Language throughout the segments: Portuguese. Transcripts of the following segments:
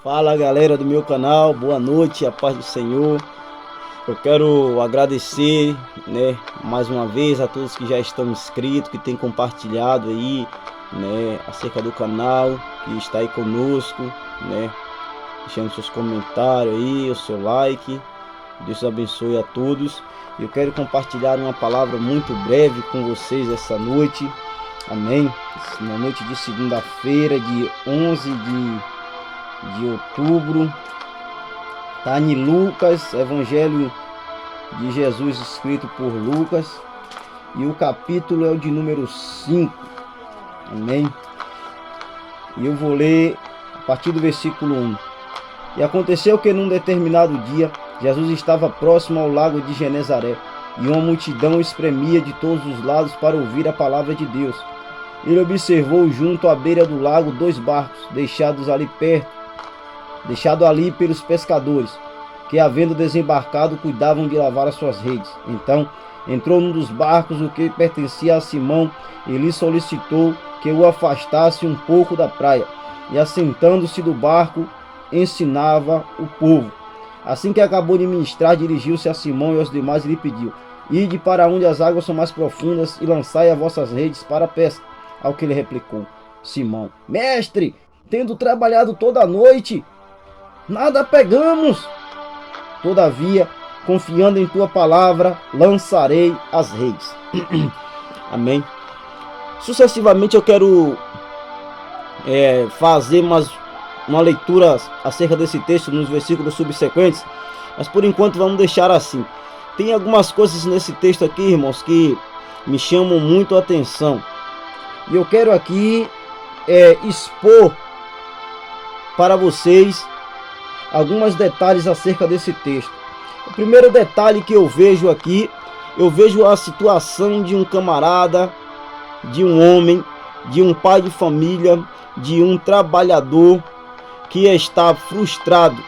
Fala galera do meu canal, boa noite, a paz do Senhor. Eu quero agradecer, mais uma vez a todos que já estão inscritos, que têm compartilhado aí, acerca do canal, que está aí conosco, deixando seus comentários aí, o seu like. Deus abençoe a todos. Eu quero compartilhar uma palavra muito breve com vocês essa noite. Amém. Na noite de segunda-feira, de 11 de outubro, está em Lucas, Evangelho de Jesus escrito por Lucas, e o capítulo é o de número 5, amém? E eu vou ler a partir do versículo 1. E aconteceu que num determinado dia, Jesus estava próximo ao lago de Genezaré, e uma multidão espremia de todos os lados para ouvir a palavra de Deus. Ele observou junto à beira do lago 2 barcos, deixados ali pelos pescadores, que havendo desembarcado cuidavam de lavar as suas redes. Então entrou num dos barcos, o que pertencia a Simão, e lhe solicitou que o afastasse um pouco da praia, e assentando-se do barco ensinava o povo. Assim que acabou de ministrar, dirigiu-se a Simão e aos demais e lhe pediu: ide para onde as águas são mais profundas e lançai as vossas redes para a pesca. Ao que ele replicou Simão: mestre, tendo trabalhado toda a noite, nada pegamos. Todavia, confiando em tua palavra, lançarei as redes. Amém. Sucessivamente eu quero fazer uma leitura acerca desse texto nos versículos subsequentes, mas por enquanto vamos deixar assim. Tem algumas coisas nesse texto aqui, irmãos, que me chamam muito a atenção, e eu quero aqui expor para vocês alguns detalhes acerca desse texto. O primeiro detalhe que eu vejo aqui, eu vejo a situação de um camarada, de um homem, de um pai de família, de um trabalhador que está frustrado.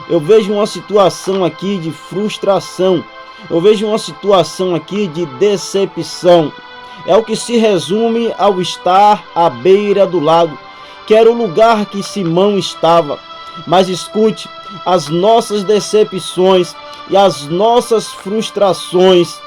Eu vejo uma situação aqui de frustração. Eu vejo uma situação aqui de decepção. É o que se resume ao estar à beira do lago, que era o lugar que Simão estava. Mas escute, as nossas decepções e as nossas frustrações,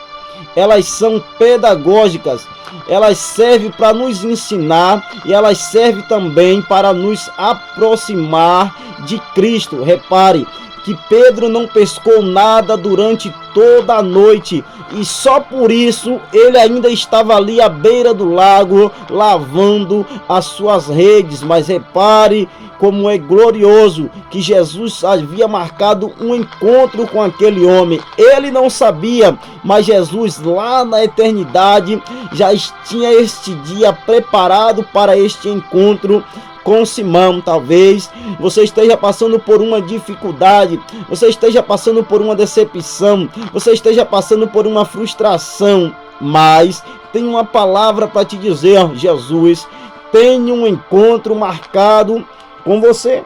elas são pedagógicas, elas servem para nos ensinar e elas servem também para nos aproximar de Cristo. Repare que Pedro não pescou nada durante toda a noite, e só por isso ele ainda estava ali à beira do lago lavando as suas redes. Mas repare como é glorioso que Jesus havia marcado um encontro com aquele homem. Ele não sabia, mas Jesus lá na eternidade já tinha este dia preparado para este encontro com Simão. Talvez você esteja passando por uma dificuldade, você esteja passando por uma decepção, você esteja passando por uma frustração, mas tem uma palavra para te dizer: Jesus tem um encontro marcado com você.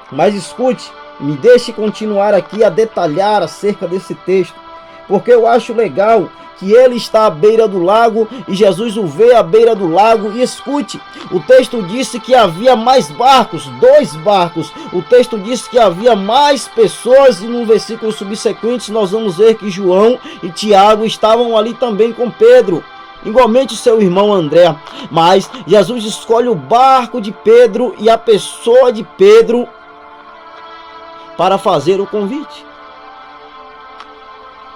Mas escute, me deixe continuar aqui a detalhar acerca desse texto, porque eu acho legal que ele está à beira do lago e Jesus o vê à beira do lago. E escute, o texto disse que havia mais barcos, 2 barcos. O texto disse que havia mais pessoas, e no versículo subsequente nós vamos ver que João e Tiago estavam ali também com Pedro, igualmente seu irmão André. Mas Jesus escolhe o barco de Pedro e a pessoa de Pedro para fazer o convite: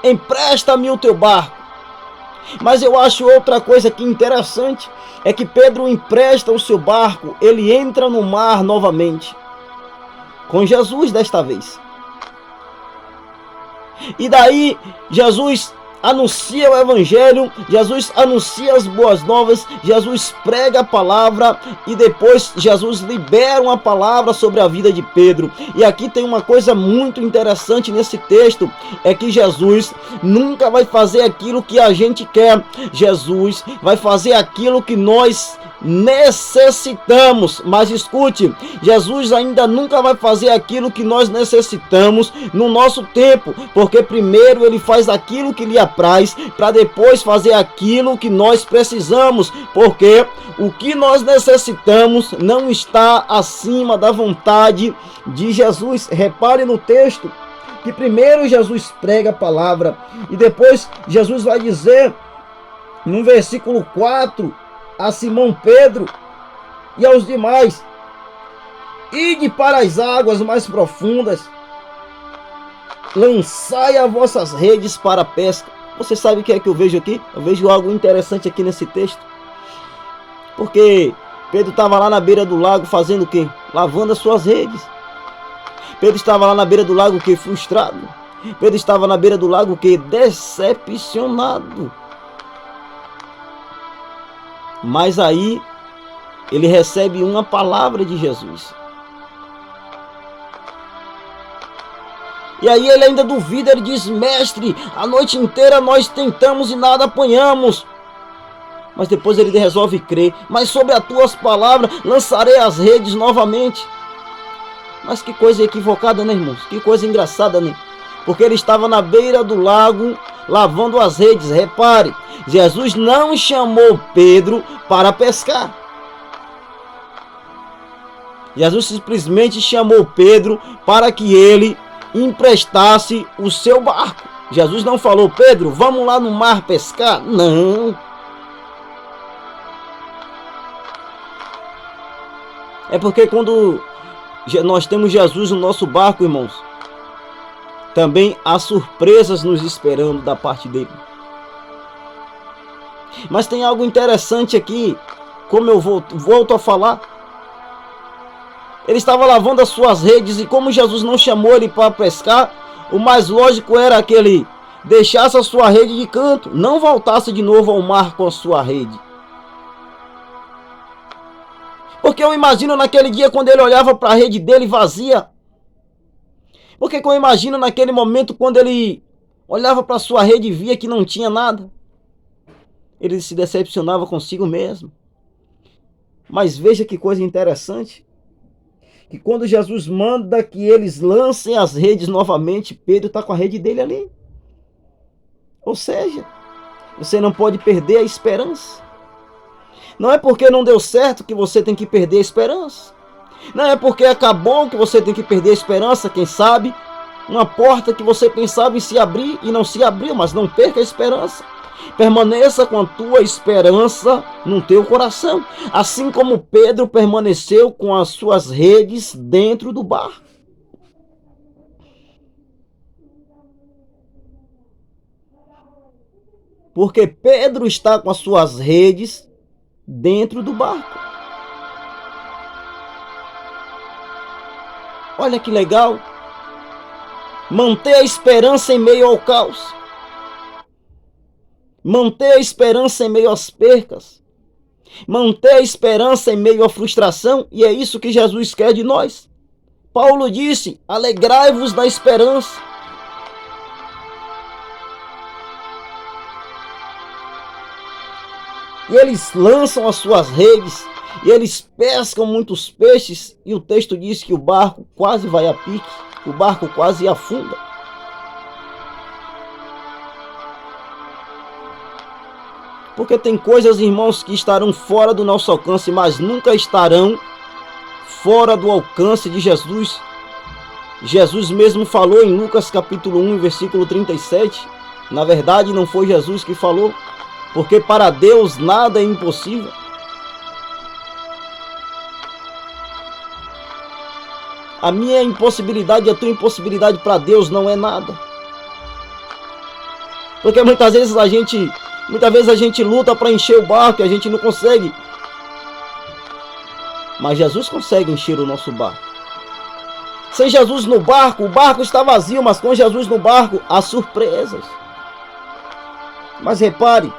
empresta-me o teu barco. Mas eu acho outra coisa que interessante, é que Pedro empresta o seu barco, ele entra no mar novamente, com Jesus desta vez. E daí Jesus anuncia o evangelho, Jesus anuncia as boas novas, Jesus prega a palavra, e depois Jesus libera uma palavra sobre a vida de Pedro. E aqui tem uma coisa muito interessante nesse texto, é que Jesus nunca vai fazer aquilo que a gente quer. Jesus vai fazer aquilo que nós necessitamos. Mas escute, Jesus ainda nunca vai fazer aquilo que nós necessitamos no nosso tempo, porque primeiro ele faz aquilo que lhe apraz, para depois fazer aquilo que nós precisamos, porque o que nós necessitamos não está acima da vontade de Jesus. Repare no texto que primeiro Jesus prega a palavra e depois Jesus vai dizer no versículo 4 a Simão Pedro e aos demais: ide para as águas mais profundas, lançai as vossas redes para a pesca. Você sabe o que é que eu vejo aqui? Eu vejo algo interessante aqui nesse texto, porque Pedro estava lá na beira do lago fazendo o quê? Lavando as suas redes. Pedro estava lá na beira do lago o quê? Frustrado. Pedro estava na beira do lago o quê? Decepcionado. Mas aí ele recebe uma palavra de Jesus. E aí ele ainda duvida, ele diz: mestre, a noite inteira nós tentamos e nada apanhamos. Mas depois ele resolve crer: mas sobre as tuas palavras lançarei as redes novamente. Mas que coisa equivocada, né, irmãos? Que coisa engraçada, né? Porque ele estava na beira do lago lavando as redes. Repare, Jesus não chamou Pedro para pescar. Jesus simplesmente chamou Pedro para que ele emprestasse o seu barco. Jesus não falou: Pedro, vamos lá no mar pescar. Não. É porque quando nós temos Jesus no nosso barco, irmãos, também há surpresas nos esperando da parte dele. Mas tem algo interessante aqui, como eu volto a falar. Ele estava lavando as suas redes e como Jesus não chamou ele para pescar, o mais lógico era que ele deixasse a sua rede de canto, não voltasse de novo ao mar com a sua rede. Porque eu imagino naquele dia quando ele olhava para a rede dele vazia. Porque eu imagino naquele momento quando ele olhava para a sua rede e via que não tinha nada. Ele se decepcionava consigo mesmo. Mas veja que coisa interessante. Que quando Jesus manda que eles lancem as redes novamente, Pedro está com a rede dele ali. Ou seja, você não pode perder a esperança. Não é porque não deu certo que você tem que perder a esperança. Não é porque acabou que você tem que perder a esperança. Quem sabe uma porta que você pensava em se abrir e não se abriu, mas não perca a esperança. Permaneça com a tua esperança no teu coração, assim como Pedro permaneceu com as suas redes dentro do barco. Porque Pedro está com as suas redes dentro do barco. Olha que legal. Manter a esperança em meio ao caos. Manter a esperança em meio às percas. Manter a esperança em meio à frustração. E é isso que Jesus quer de nós. Paulo disse: alegrai-vos na esperança. E eles lançam as suas redes, e eles pescam muitos peixes, e o texto diz que o barco quase vai a pique, o barco quase afunda. Porque tem coisas, irmãos, que estarão fora do nosso alcance, mas nunca estarão fora do alcance de Jesus. Jesus mesmo falou em Lucas capítulo 1, versículo 37. Na verdade, não foi Jesus que falou, porque para Deus nada é impossível. A minha impossibilidade e a tua impossibilidade para Deus não é nada. Porque muitas vezes a gente luta para encher o barco e a gente não consegue. Mas Jesus consegue encher o nosso barco. Sem Jesus no barco, o barco está vazio, mas com Jesus no barco, há surpresas. Mas repare,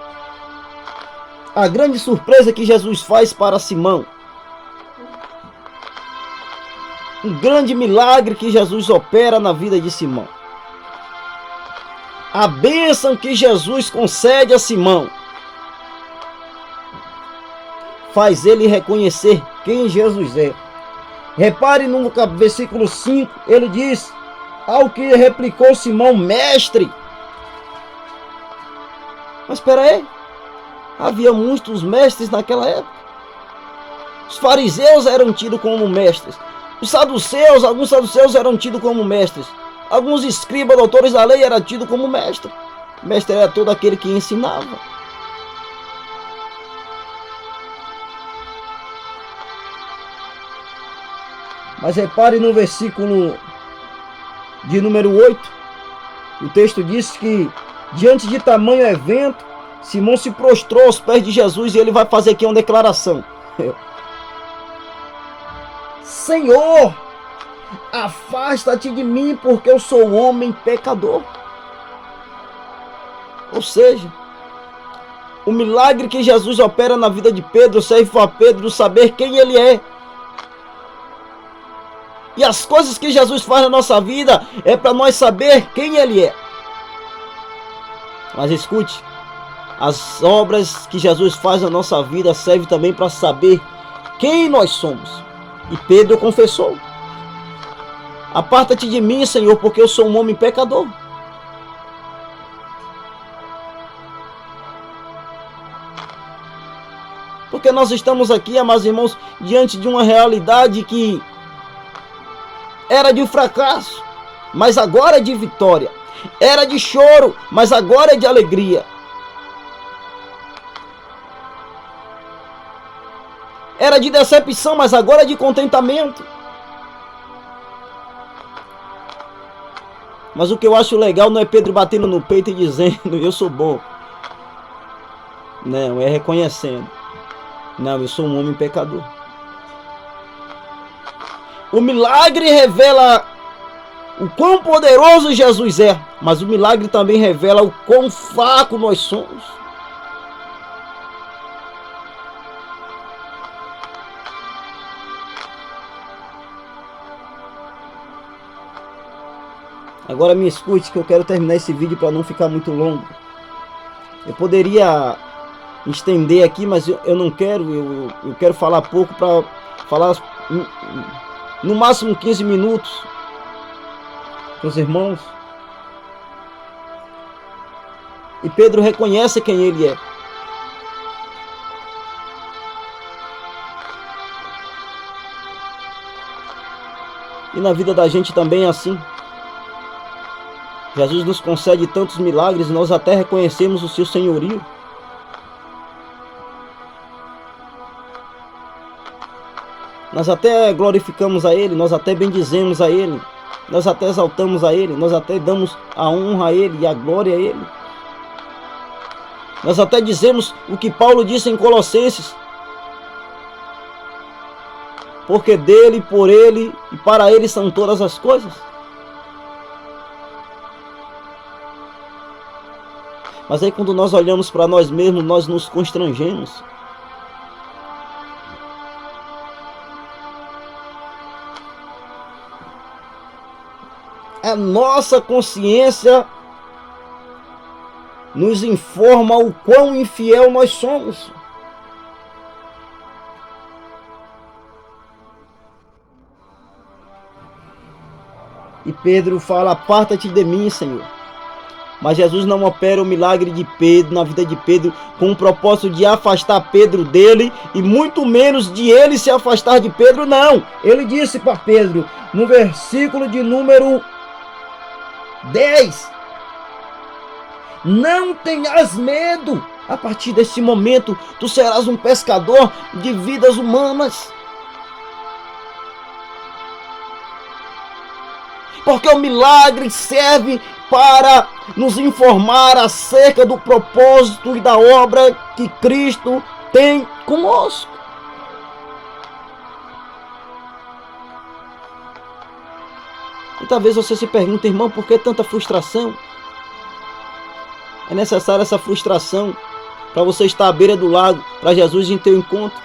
a grande surpresa que Jesus faz para Simão. Um grande milagre que Jesus opera na vida de Simão. A bênção que Jesus concede a Simão faz ele reconhecer quem Jesus é. Repare no versículo 5, ele diz: ao que replicou Simão, mestre. Mas espera aí, havia muitos mestres naquela época. Os fariseus eram tidos como mestres. Os saduceus, alguns saduceus eram tidos como mestres. Alguns escribas, doutores da lei, eram tidos como mestre. Mestre era todo aquele que ensinava. Mas repare no versículo de número 8. O texto diz que diante de tamanho evento, Simão se prostrou aos pés de Jesus e ele vai fazer aqui uma declaração. Senhor, afasta-te de mim, porque eu sou homem pecador. Ou seja, o milagre que Jesus opera na vida de Pedro serve para Pedro saber quem ele é. E as coisas que Jesus faz na nossa vida é para nós saber quem ele é. Mas escute, as obras que Jesus faz na nossa vida servem também para saber quem nós somos. E Pedro confessou: aparta-te de mim, Senhor, porque eu sou um homem pecador. Porque nós estamos aqui, amados irmãos, diante de uma realidade que era de fracasso, mas agora é de vitória. Era de choro, mas agora é de alegria. Era de decepção, mas agora é de contentamento. Mas o que eu acho legal não é Pedro batendo no peito e dizendo: eu sou bom. Não, é reconhecendo: não, eu sou um homem pecador. O milagre revela o quão poderoso Jesus é, mas o milagre também revela o quão fraco nós somos. Agora me escute, que eu quero terminar esse vídeo para não ficar muito longo. Eu poderia estender aqui, mas eu não quero. Eu quero falar pouco, para falar no máximo 15 minutos para os irmãos. E Pedro reconhece quem ele é. E na vida da gente também é assim. Jesus nos concede tantos milagres, nós até reconhecemos o seu senhorio. Nós até glorificamos a Ele, nós até bendizemos a Ele, nós até exaltamos a Ele, nós até damos a honra a Ele e a glória a Ele. Nós até dizemos o que Paulo disse em Colossenses: porque dele, por Ele e para Ele são todas as coisas. Mas aí quando nós olhamos para nós mesmos, nós nos constrangemos. A nossa consciência nos informa o quão infiel nós somos. E Pedro fala: aparta-te de mim, Senhor. Mas Jesus não opera o milagre de Pedro, na vida de Pedro, com o propósito de afastar Pedro dele, e muito menos de ele se afastar de Pedro, não. Ele disse para Pedro, no versículo de número 10: não tenhas medo. A partir desse momento, tu serás um pescador de vidas humanas. Porque o milagre serve para nos informar acerca do propósito e da obra que Cristo tem conosco. E talvez você se pergunte: irmão, por que tanta frustração? É necessária essa frustração para você estar à beira do lago, para Jesus ir em teu encontro.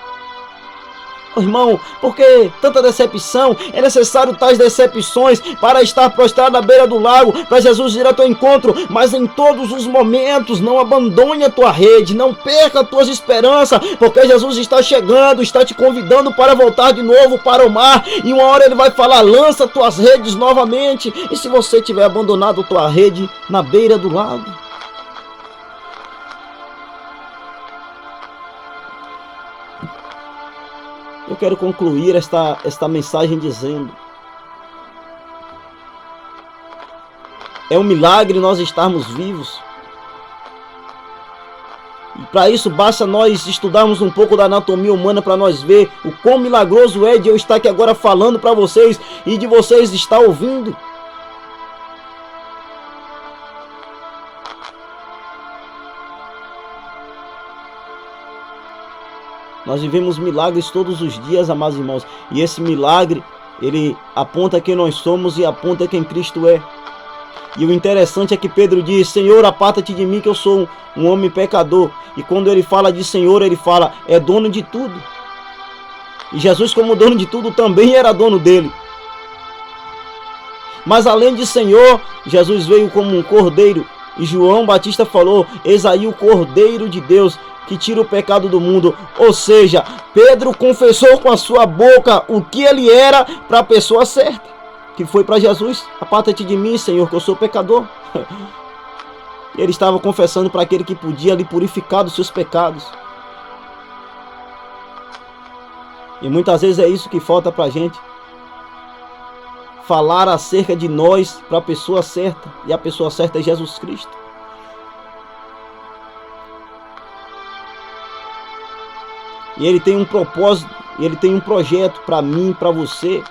Irmão, por que tanta decepção? É necessário tais decepções para estar prostrado à beira do lago, para Jesus ir ao teu encontro. Mas em todos os momentos, não abandone a tua rede, não perca as tuas esperanças, porque Jesus está chegando, está te convidando para voltar de novo para o mar. E uma hora ele vai falar: lança tuas redes novamente. E se você tiver abandonado a tua rede na beira do lago? Eu quero concluir esta mensagem dizendo: é um milagre nós estarmos vivos. E para isso basta nós estudarmos um pouco da anatomia humana para nós ver o quão milagroso é de eu estar aqui agora falando para vocês e de vocês estar ouvindo. Nós vivemos milagres todos os dias, amados irmãos. E esse milagre, ele aponta quem nós somos e aponta quem Cristo é. E o interessante é que Pedro diz: Senhor, aparta-te de mim que eu sou um homem pecador. E quando ele fala de Senhor, ele fala: é dono de tudo. E Jesus, como dono de tudo, também era dono dele. Mas além de Senhor, Jesus veio como um cordeiro. E João Batista falou: eis aí o Cordeiro de Deus, que tira o pecado do mundo. Ou seja, Pedro confessou com a sua boca o que ele era para a pessoa certa, que foi para Jesus: aparta-te de mim, Senhor, que eu sou pecador. Ele estava confessando para aquele que podia lhe purificar dos seus pecados. E muitas vezes é isso que falta para a gente: falar acerca de nós para a pessoa certa. E a pessoa certa é Jesus Cristo. E ele tem um propósito, ele tem um projeto para mim, para você.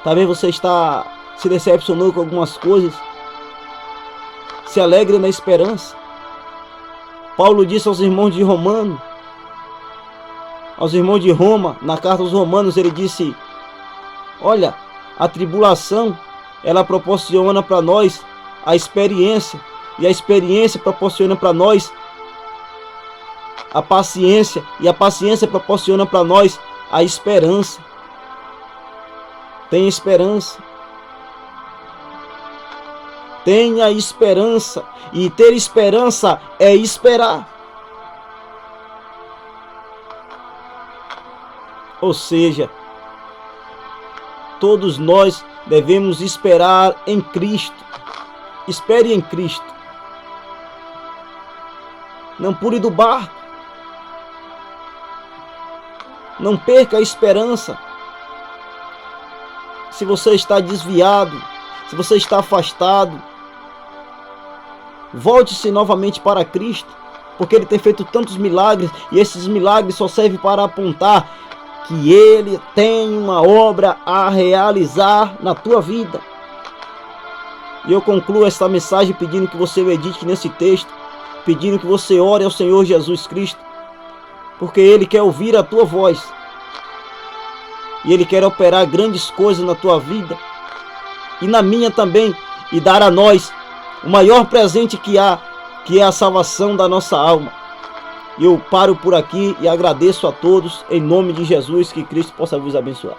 Talvez você está se decepcionando com algumas coisas. Se alegre na esperança. Paulo disse aos irmãos de Romano, aos irmãos de Roma, na carta aos Romanos, ele disse: olha, a tribulação, ela proporciona para nós a experiência, e a experiência proporciona para nós a paciência, e a paciência proporciona para nós a esperança. Tenha esperança. Tenha esperança. E ter esperança é esperar. Ou seja, todos nós devemos esperar em Cristo. Espere em Cristo. Não pule do barco. Não perca a esperança. Se você está desviado, se você está afastado, volte-se novamente para Cristo, porque Ele tem feito tantos milagres, e esses milagres só servem para apontar que Ele tem uma obra a realizar na tua vida. E eu concluo esta mensagem pedindo que você medite nesse texto, pedindo que você ore ao Senhor Jesus Cristo, porque Ele quer ouvir a tua voz. E Ele quer operar grandes coisas na tua vida e na minha também, e dar a nós o maior presente que há, que é a salvação da nossa alma. Eu paro por aqui e agradeço a todos, em nome de Jesus, que Cristo possa vos abençoar.